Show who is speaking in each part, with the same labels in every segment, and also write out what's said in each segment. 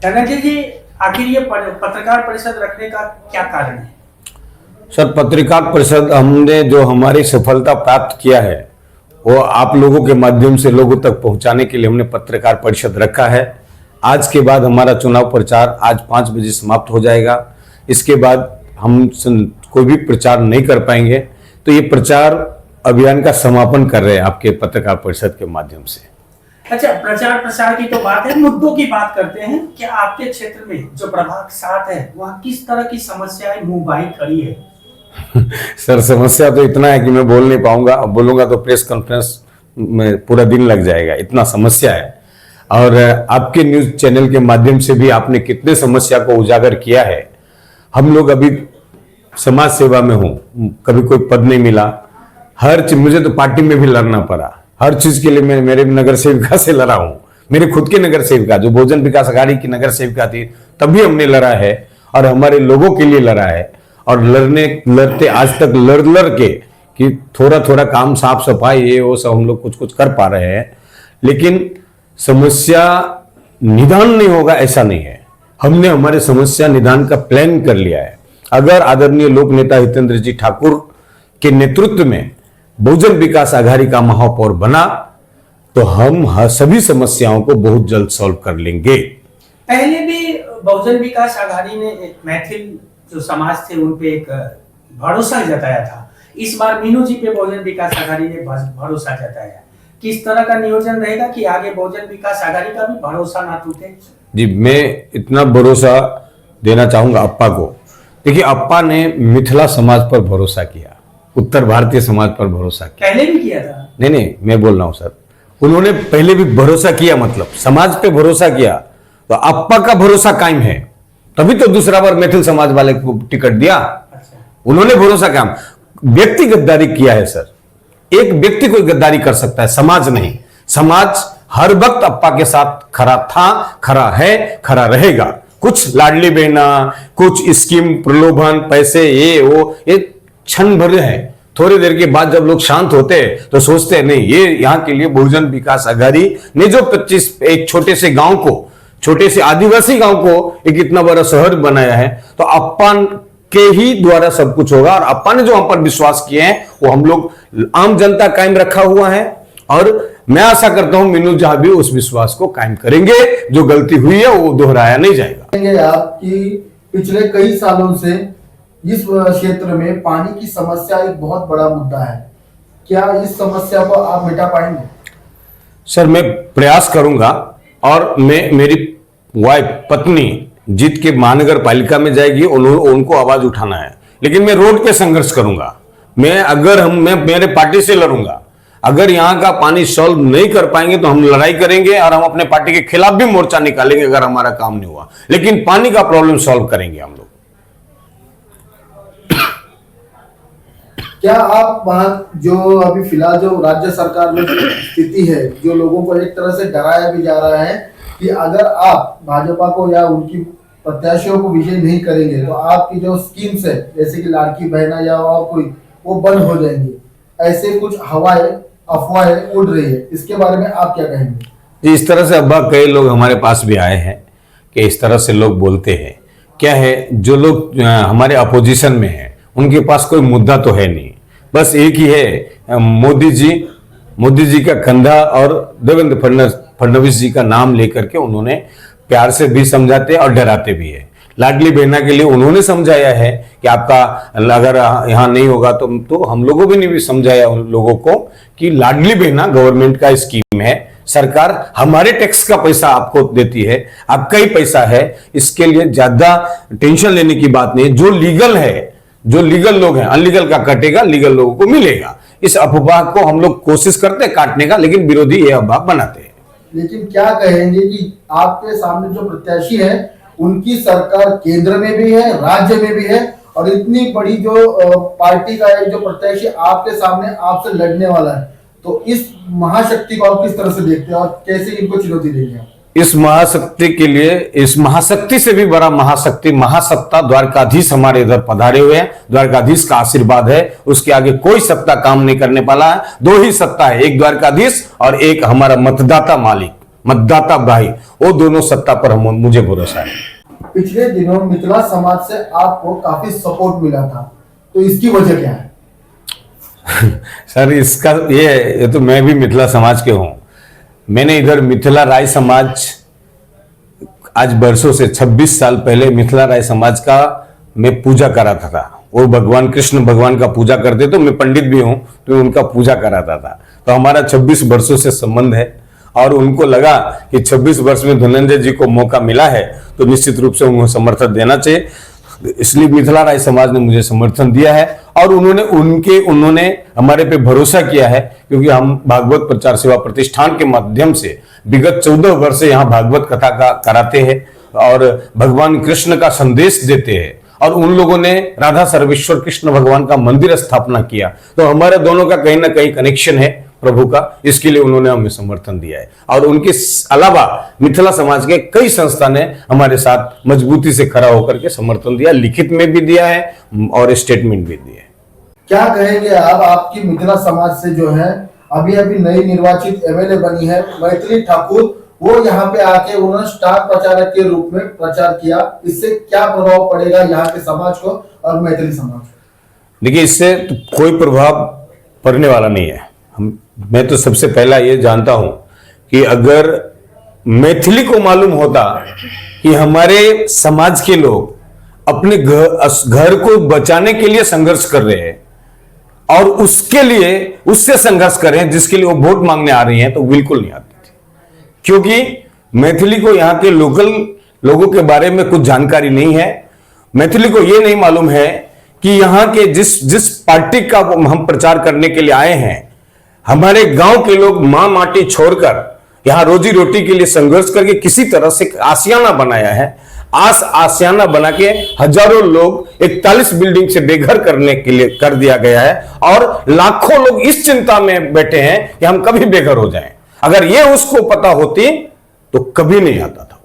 Speaker 1: धनंजय जी, आखिर ये पत्रकार परिषद रखने का क्या कारण है?
Speaker 2: सर, पत्रकार परिषद हमने जो हमारी सफलता प्राप्त किया है वो आप लोगों के माध्यम से लोगों तक पहुंचाने के लिए हमने पत्रकार परिषद रखा है। आज के बाद हमारा चुनाव प्रचार आज 5 बजे समाप्त हो जाएगा। इसके बाद हम कोई भी प्रचार नहीं कर पाएंगे, तो ये प्रचार अभियान का समापन कर रहे हैं आपके पत्रकार परिषद के माध्यम से।
Speaker 1: अच्छा, प्रचार प्रसार की तो बात है, मुद्दों की बात करते हैं। क्या आपके क्षेत्र में जो प्रभाग 7 है वहाँ किस तरह की समस्याएं मुंह बाई खड़ी है?
Speaker 2: सर, समस्या तो इतना है कि मैं बोल नहीं पाऊंगा। अब बोलूंगा तो प्रेस कॉन्फ्रेंस में पूरा दिन लग जाएगा, इतना समस्या है। और आपके न्यूज चैनल के माध्यम से भी आपने कितने समस्या को उजागर किया है। हम लोग अभी समाज सेवा में हूँ, कभी कोई पद नहीं मिला। हर चीज, मुझे तो पार्टी में भी लड़ना पड़ा। हर चीज के लिए मैं मेरे नगर सेविका से लड़ा हूँ। मेरे खुद के नगर सेविका जो बहुजन विकास अघाड़ी की नगर सेविका थी, तभी हमने लड़ा है और हमारे लोगों के लिए लड़ा है। और लड़ते आज तक लड़ के कि थोड़ा थोड़ा काम साफ सफाई ये वो सब हम लोग कुछ कुछ कर पा रहे हैं, लेकिन समस्या निदान नहीं होगा ऐसा नहीं है। हमने हमारे समस्या निदान का प्लान कर लिया है। अगर आदरणीय लोक नेता हितेंद्र जी ठाकुर के नेतृत्व में बहुजन विकास अघाड़ी का महापौर बना तो हम सभी समस्याओं को बहुत जल्द सॉल्व कर लेंगे।
Speaker 1: पहले भी बहुजन विकास अघाड़ी ने एक मैथिल जो समाज थे उन पे एक भरोसा जताया था। इस बार मीनू जी पे बहुजन विकास अघाड़ी ने भरोसा जताया। किस तरह का नियोजन रहेगा कि आगे बहुजन विकास अघाड़ी का भी भरोसा ना टूटे?
Speaker 2: जी, मैं इतना भरोसा देना चाहूंगा अप्पा को। देखिए, अप्पा ने मिथिला समाज पर भरोसा किया, उत्तर भारतीय समाज पर भरोसा किया।
Speaker 1: पहले भी किया था?
Speaker 2: नहीं, मैं बोल रहा हूं सर, उन्होंने पहले भी भरोसा किया, मतलब समाज पे भरोसा किया। तो अप्पा का भरोसा कायम है, तभी तो दूसरा बार मैथिल समाज वाले को टिकट दिया।
Speaker 1: अच्छा। उन्होंने
Speaker 2: भरोसा काम, व्यक्ति गद्दारी किया है सर। एक व्यक्ति कोई गद्दारी कर सकता है, समाज नहीं। समाज हर वक्त अप्पा के साथ खड़ा था, खड़ा है, खड़ा रहेगा। कुछ लाडली बहना, कुछ स्कीम, प्रलोभन, पैसे, ये क्षण भर है। थोड़ी देर के बाद जब लोग शांत होते हैं तो सोचते हैं नहीं, ये यहाँ के लिए बहुजन विकास अघाड़ी ने जो 25 एक छोटे से गांव को, छोटे से आदिवासी गांव को एक इतना बड़ा शहर बनाया है, तो अप्पा के ही द्वारा सब कुछ होगा। और अप्पा ने जो हम पर विश्वास किए हैं वो हम लोग आम जनता कायम रखा हुआ है। और मैं आशा करता हूं मीनू जहां भी उस विश्वास को कायम करेंगे। जो गलती हुई है वो दोहराया नहीं जाएगा।
Speaker 3: आपकी पिछले कई सालों से इस क्षेत्र में पानी की समस्या एक बहुत बड़ा मुद्दा है, क्या इस समस्या को आप मिटा पाएंगे?
Speaker 2: सर, मैं प्रयास करूंगा और मेरी वाइफ पत्नी जीत के महानगर पालिका में जाएगी, उनको आवाज उठाना है। लेकिन मैं रोड पे संघर्ष करूंगा। मैं मेरे पार्टी से लड़ूंगा। अगर यहाँ का पानी सॉल्व नहीं कर पाएंगे तो हम लड़ाई करेंगे और हम अपने पार्टी के खिलाफ भी मोर्चा निकालेंगे अगर हमारा काम नहीं हुआ। लेकिन पानी का प्रॉब्लम सॉल्व करेंगे हम लोग।
Speaker 3: क्या आप वहां जो अभी फिलहाल जो राज्य सरकार में स्थिति है, जो लोगों को एक तरह से डराया भी जा रहा है कि अगर आप भाजपा को या उनकी प्रत्याशियों को विजय नहीं करेंगे तो आपकी जो स्कीम्स है जैसे कि लाड़की बहना या और कोई, वो बंद हो जाएंगी, ऐसे कुछ अफवाहें उड़ रही है, इसके बारे में आप क्या कहेंगे?
Speaker 2: जी, इस तरह से अब्बा कई लोग हमारे पास भी आए हैं कि इस तरह से लोग बोलते हैं। क्या है, जो लोग हमारे अपोजिशन में हैं उनके पास कोई मुद्दा तो है नहीं, बस एक ही है, मोदी जी का कंधा और देवेंद्र फडणवीस जी का नाम लेकर के उन्होंने प्यार से भी समझाते और डराते भी है। लाडली बहना के लिए उन्होंने समझाया है कि आपका अगर यहाँ नहीं होगा तो हम लोगों भी ने भी समझाया उन लोगों को कि लाडली बहना गवर्नमेंट का स्कीम है, सरकार हमारे टैक्स का पैसा आपको देती है, आपका ही पैसा है, इसके लिए ज्यादा टेंशन लेने की बात नहीं। जो लीगल है, जो लीगल लोग हैं, अनलीगल का कटेगा, लीगल लोगों को मिलेगा। इस अफवाह को हम लोग कोशिश करते हैं काटने का, लेकिन विरोधी ये अफवाह बनाते हैं।
Speaker 3: लेकिन क्या कहेंगे कि आपके सामने जो प्रत्याशी है उनकी सरकार केंद्र में भी है, राज्य में भी है, और इतनी बड़ी जो पार्टी का है जो प्रत्याशी आपके सामने आपसे लड़ने वाला है, तो इस महाशक्ति को आप किस तरह से देखते हैं और कैसे इनको चुनौती देंगे आप?
Speaker 2: इस महाशक्ति के लिए, इस महाशक्ति से भी बड़ा महाशक्ति, महासत्ता द्वारकाधीश हमारे इधर पधारे हुए हैं। द्वारकाधीश का आशीर्वाद है, उसके आगे कोई सत्ता काम नहीं करने वाला है। दो ही सत्ता है, एक द्वारकाधीश और एक हमारा मतदाता मालिक। मतदाता भाई, वो दोनों सत्ता पर मुझे भरोसा है।
Speaker 3: पिछले दिनों मिथिला समाज से आपको काफी सपोर्ट मिला था, तो इसकी वजह क्या है?
Speaker 2: सर इसका ये तो मैं भी मिथिला समाज के हूं। मैंने इधर मिथिला राय समाज, आज बरसों से 26 साल पहले मिथिला राय समाज का मैं पूजा कराता था। वो भगवान कृष्ण भगवान का पूजा करते, तो मैं पंडित भी हूं तो उनका पूजा कराता था। तो हमारा 26 वर्षों से संबंध है और उनको लगा कि 26 वर्ष में धनंजय जी को मौका मिला है तो निश्चित रूप से उनको समर्थन देना चाहिए। इसलिए मिथिला राय समाज ने मुझे समर्थन दिया है और उन्होंने हमारे पे भरोसा किया है, क्योंकि हम भागवत प्रचार सेवा प्रतिष्ठान के माध्यम से विगत 14 वर्ष से यहाँ भागवत कथा का कराते हैं और भगवान कृष्ण का संदेश देते हैं। और उन लोगों ने राधा सर्वेश्वर कृष्ण भगवान का मंदिर स्थापना किया, तो हमारे दोनों का कहीं ना कहीं कनेक्शन है प्रभु का, इसके लिए उन्होंने हमें समर्थन दिया है। और उनके अलावा मिथिला समाज के कई संस्था ने हमारे साथ मजबूती से खड़ा होकर के समर्थन दिया, लिखित में भी दिया है और स्टेटमेंट भी दिए।
Speaker 3: क्या कहेंगे आप, आपकी मिथिला समाज से जो है अभी नई निर्वाचित एमएलए बनी है मैथिली ठाकुर, वो यहाँ पे आके उन्होंने स्टार प्रचारक के रूप में प्रचार किया, इससे क्या प्रभाव पड़ेगा यहाँ के समाज को और मैथिली समाज को?
Speaker 2: देखिए, इससे तो कोई प्रभाव पड़ने वाला नहीं है। मैं तो सबसे पहला ये जानता हूं कि अगर मैथिली को मालूम होता कि हमारे समाज के लोग अपने घर को बचाने के लिए संघर्ष कर रहे हैं और उससे संघर्ष कर रहे हैं जिसके लिए वो वोट मांगने आ रही हैं, तो बिल्कुल नहीं आती थी। क्योंकि मैथिली को यहाँ के लोकल लोगों के बारे में कुछ जानकारी नहीं है। मैथिली को यह नहीं मालूम है कि यहाँ के जिस पार्टी का हम प्रचार करने के लिए आए हैं, हमारे गांव के लोग मां माटी छोड़कर यहां रोजी रोटी के लिए संघर्ष करके किसी तरह से आशियाना बनाया है। आशियाना बना के हजारों लोग 41 बिल्डिंग से बेघर करने के लिए कर दिया गया है और लाखों लोग इस चिंता में बैठे हैं कि हम कभी बेघर हो जाएं। अगर ये उसको पता होती तो कभी नहीं आता था।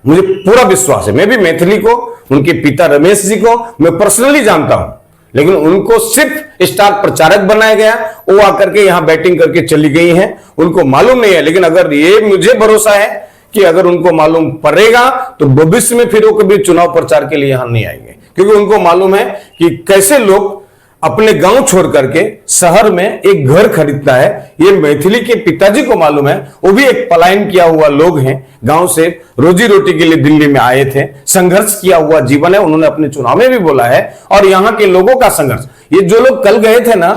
Speaker 2: मुझे पूरा विश्वास है। मैं भी मैथिली को, उनके पिता रमेश जी को मैं पर्सनली जानता हूं, लेकिन उनको सिर्फ स्टार प्रचारक बनाया गया। वो आकर के यहां बैटिंग करके चली गई हैं, उनको मालूम नहीं है। लेकिन अगर ये मुझे भरोसा है कि अगर उनको मालूम पड़ेगा तो भविष्य में फिर वो कभी चुनाव प्रचार के लिए यहां नहीं आएंगे, क्योंकि उनको मालूम है कि कैसे लोग अपने गांव छोड़ करके शहर में एक घर खरीदता है। ये मैथिली के पिताजी को मालूम है, वो भी एक पलायन किया हुआ लोग हैं, गांव से रोजी रोटी के लिए दिल्ली में आए थे, संघर्ष किया हुआ जीवन है। उन्होंने अपने चुनाव में भी बोला है। और यहां के लोगों का संघर्ष, ये जो लोग कल गए थे ना,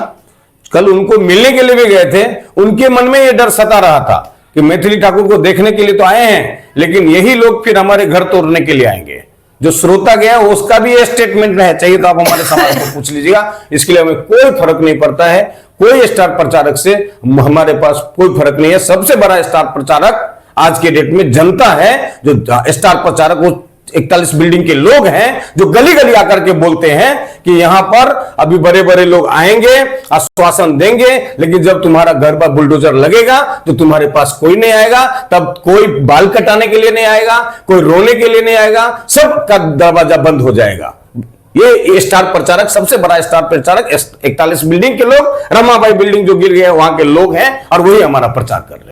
Speaker 2: कल उनको मिलने के लिए भी गए थे, उनके मन में ये डर सता रहा था कि मैथिली ठाकुर को देखने के लिए तो आए हैं, लेकिन यही लोग फिर हमारे घर तोड़ने के लिए आएंगे। जो श्रोता गया उसका भी ये स्टेटमेंट है, चाहिए तो आप हमारे समाज को पूछ लीजिएगा। इसके लिए हमें कोई फर्क नहीं पड़ता है, कोई स्टार प्रचारक से हमारे पास कोई फर्क नहीं है। सबसे बड़ा स्टार प्रचारक आज के डेट में जनता है। जो स्टार प्रचारक वो 41 बिल्डिंग के लोग हैं, जो गली गली आकर के बोलते हैं कि यहां पर अभी बड़े बड़े लोग आएंगे, आश्वासन देंगे, लेकिन जब तुम्हारा घर पर बुलडोजर लगेगा तो तुम्हारे पास कोई नहीं आएगा। तब कोई बाल कटाने के लिए नहीं आएगा, कोई रोने के लिए नहीं आएगा, सबका दरवाजा बंद हो जाएगा। ये स्टार प्रचारक, सबसे बड़ा स्टार प्रचारक 41 बिल्डिंग के लोग, रमाबाई बिल्डिंग जो गिर गया वहां के लोग हैं और वही हमारा प्रचार कर रहे हैं।